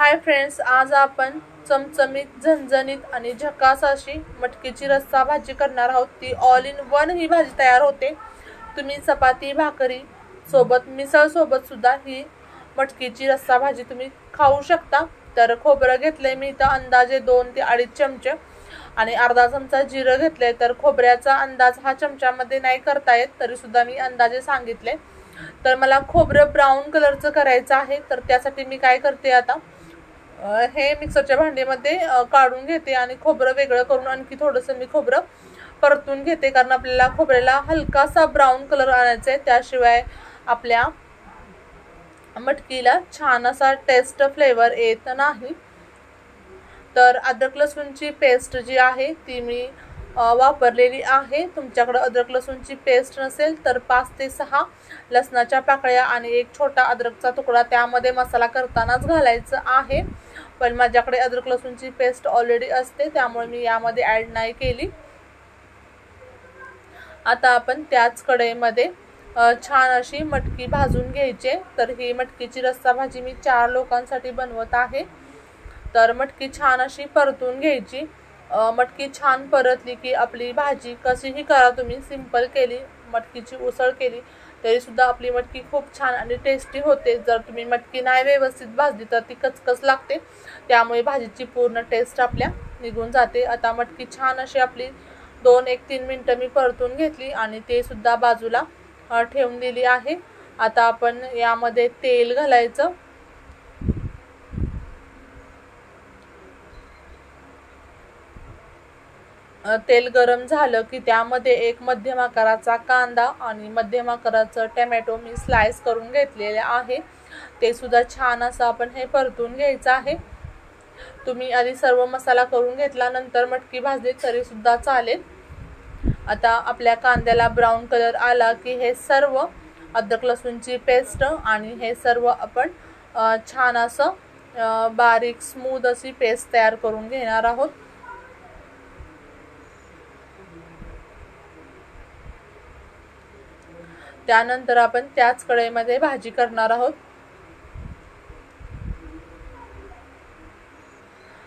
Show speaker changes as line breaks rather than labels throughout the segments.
Hi friends, आज आपण चमचमीत झणझणीत आणि झकास अशी मटकीची रस्सा भाजी करणार आहोत। ती ऑल इन वन ही भाजी तयार होते। तुम्ही चपाती भाकरी सोबत मिसळ सोबत सुद्धा ही मटकीची रस्सा भाजी तुम्ही खाऊ शकता। तर खोबरं घेतले मी इथं अंदाजे 2 ते 2.5 चमचे आणि अर्धा चमचा जिरं घेतले। तर खोबऱ्याचा अंदाज हा चमच्यामध्ये नाही करता येत, तरी सुद्धा मी अंदाजे सांगितले। तर मला खोबरं ब्राऊन कलरचं करायचं आहे, तर त्यासाठी मी काय करते, आता हे मिक्सरच्या भांड्यामध्ये काढून घेते आणि खोबरं वेगळं करून आणखी थोडंसं मी खोबरं परतून घेते, कारण आपल्याला खोबऱ्याला हलकासा ब्राऊन कलर आणायचा आहे, त्याशिवाय आपल्या मटकीला छान असा टेस्ट फ्लेवर येत नाही। तर अद्रक लसूणची पेस्ट जी आहे ती मी वापरलेली आहे। तुमच्याकडे अद्रक लसूणची पेस्ट नसेल तर 5 ते 6 लसणाच्या पाकळ्या आणि एक छोटा अद्रकचा तुकडा त्यामध्ये मसाला करतानाच घालायचा आहे, पण माझ्याकडे अद्रक लसूणची पेस्ट ऑलरेडी असते त्यामुळे मी यामध्ये ॲड नाही केली। आता आपण त्याच कढईमध्ये छान अशी मटकी भाजून घ्यायची। तर ही मटकीची रस्सा भाजी मी 4 लोकांसाठी बनवत आहे। तर मटकी छान अशी परतून घ्यायची। मटकी छान परतली की आपली भाजी कशीही करा तुम्ही, सिंपल केली, मटकीची उसळ केली तरी सुद्धा आपली मटकी खूप छान आणि टेस्टी होते। जर तुम्ही मटकी नाही व्यवस्थित भाजली तर ती कचकच लागते, त्यामुळे भाजीची पूर्ण टेस्ट आपल्या निघून जाते। आता मटकी छान अशी आपली 2-3 मिनिटं मी परतून घेतली आणि ते सुद्धा बाजूला ठेवून दिली आहे। आता आपण यामध्ये तेल घालायचं। तेल गरम झालं की त्यामध्ये एक मध्यम आकाराचा कांदा आणि मध्यम आकाराचा टोमॅटो मी स्लाइस करून घेतलेले आहे, ते सुद्धा छान असं आपण हे परतून घ्यायचं आहे। तुम्ही आधी सर्व मसाला करून घेतला नंतर मटकी भाजली तरी सुद्धा चालेल। आता आपल्या कांद्याला ब्राऊन कलर आला की हे सर्व अद्रक लसूणची पेस्ट आणि हे सर्व आपण छान असं बारीक स्मूथ अशी पेस्ट तयार करून घेणार आहोत। त्यानंतर आपण त्याच कढईमध्ये भाजी करणार आहोत।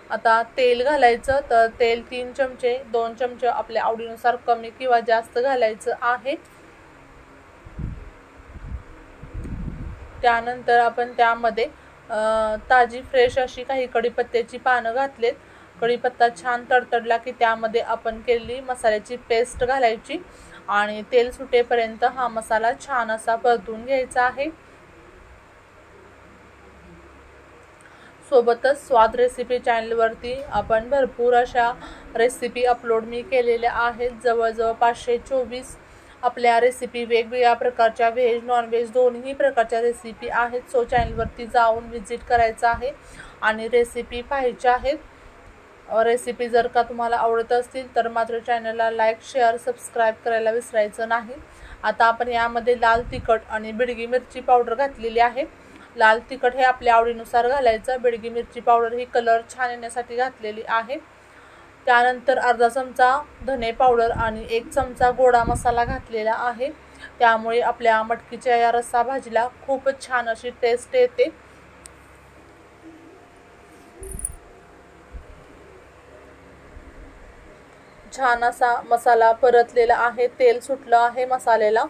आता तेल घालायचं। तर तेल 3 चमचे 2 चमचे आपल्या आवडीनुसार कमी किंवा जास्त घालायचं आहे। त्यानंतर आपण त्यामध्ये ताजी फ्रेश अशी काही कढीपत्त्याची पानं घातलेत। कढीपत्ता छान तडतडला की त्यामध्ये आपण केलेली मसाल्याची पेस्ट घालायची आणि तेल सुटेपर्यंत हा मसाला छान असा परतून घ्यायचा आहे। सोबतच स्वाद रेसिपी चॅनलवरती आपण भरपूर अशा रेसिपी अपलोड मी केलेल्या आहेत। जवळजवळ 524 आपल्या रेसिपी वेगवेगळ्या प्रकारच्या व्हेज नॉनव्हेज दोन्ही प्रकारच्या रेसिपी आहेत। सो चॅनलवरती जाऊन विजिट करायचं आहे आणि रेसिपी पाहायच्या आहेत। रेसिपी जर का तुम्हाला आवडत असतील तर मात्र चॅनलला लाईक शेअर सबस्क्राईब करायला विसरायचं नाही। आता आपण यामध्ये लाल तिखट आणि बिडगी मिरची पावडर घातलेली आहे। लाल तिखट हे आपल्या आवडीनुसार घालायचं, बिडगी मिरची पावडर ही कलर छान येण्यासाठी घातलेली आहे। त्यानंतर अर्धा चमचा धने पावडर आणि 1 चमचा गोडा मसाला घातलेला आहे, त्यामुळे आपल्या मटकीच्या या रस्सा भाजीला खूपच छान अशी टेस्ट येते। छान असा मसाला परतलेला आहे, तेल सुटलं आहे मसाल्याला।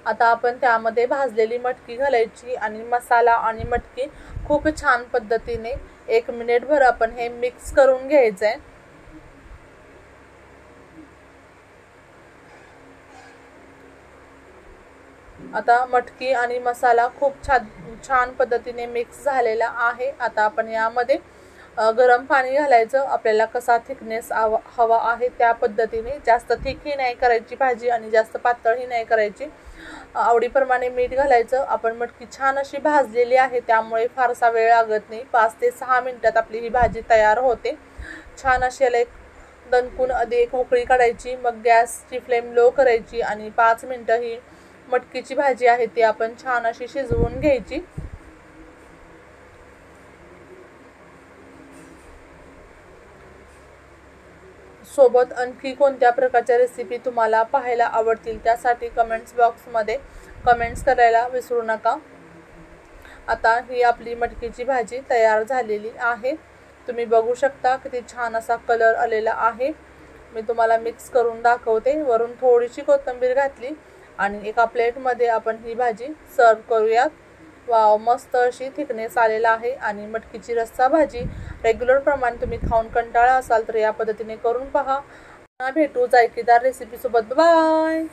आता आपण त्यामध्ये भाजलेली मटकी घालायची आणि मसाला आणि मटकी खूप छान पद्धतीने 1 मिनिटभर आपण हे मिक्स करून घ्यायचं आहे। आता मटकी आणि मसाला खूप छान पद्धतीने मिक्स झालेला आहे। आता आपण यामध्ये गरम पाणी घालायचं। आपल्याला कसा थिकनेस हवा आहे त्या पद्धतीने, जास्त थिकही नाही करायची भाजी आणि जास्त पातळही नाही करायची। आवडीप्रमाणे मीठ घालायचं। आपण मटकी छान अशी भाजलेली आहे त्यामुळे फारसा वेळ लागत नाही, 5 ते 6 मिनिटात आपली ही भाजी तयार होते। छान अशी याला एक दणकून आधी एक उकळी काढायची, मग गॅसची फ्लेम लो करायची आणि 5 मिनिटं ही मटकीची भाजी आहे ती आपण छान अशी शिजवून घ्यायची। सोबत आणखी कोणत्या प्रकारच्या रेसिपी तुम्हाला पाहायला आवडतील त्यासाठी कमेंट्स बॉक्समध्ये कमेंट्स करायला विसरू नका। आता ही आपली मटकीची भाजी तयार झालेली आहे। तुम्ही बघू शकता किती छान असा कलर आलेला आहे। मी तुम्हाला मिक्स करून दाखवते। वरून थोडीशी कोथिंबीर घातली आणि एका प्लेटमध्ये आपण ही भाजी सर्व करूयात। वाव, मस्त अशी थिकनेस आलेला आहे आणि मटकीची रस्सा भाजी रेग्युलर प्रमाणे तुम्ही खाऊन कंटाळा असाल तर या पद्धतीने करून पहा। भेटू जायकेदार रेसिपी सोबत। बाय।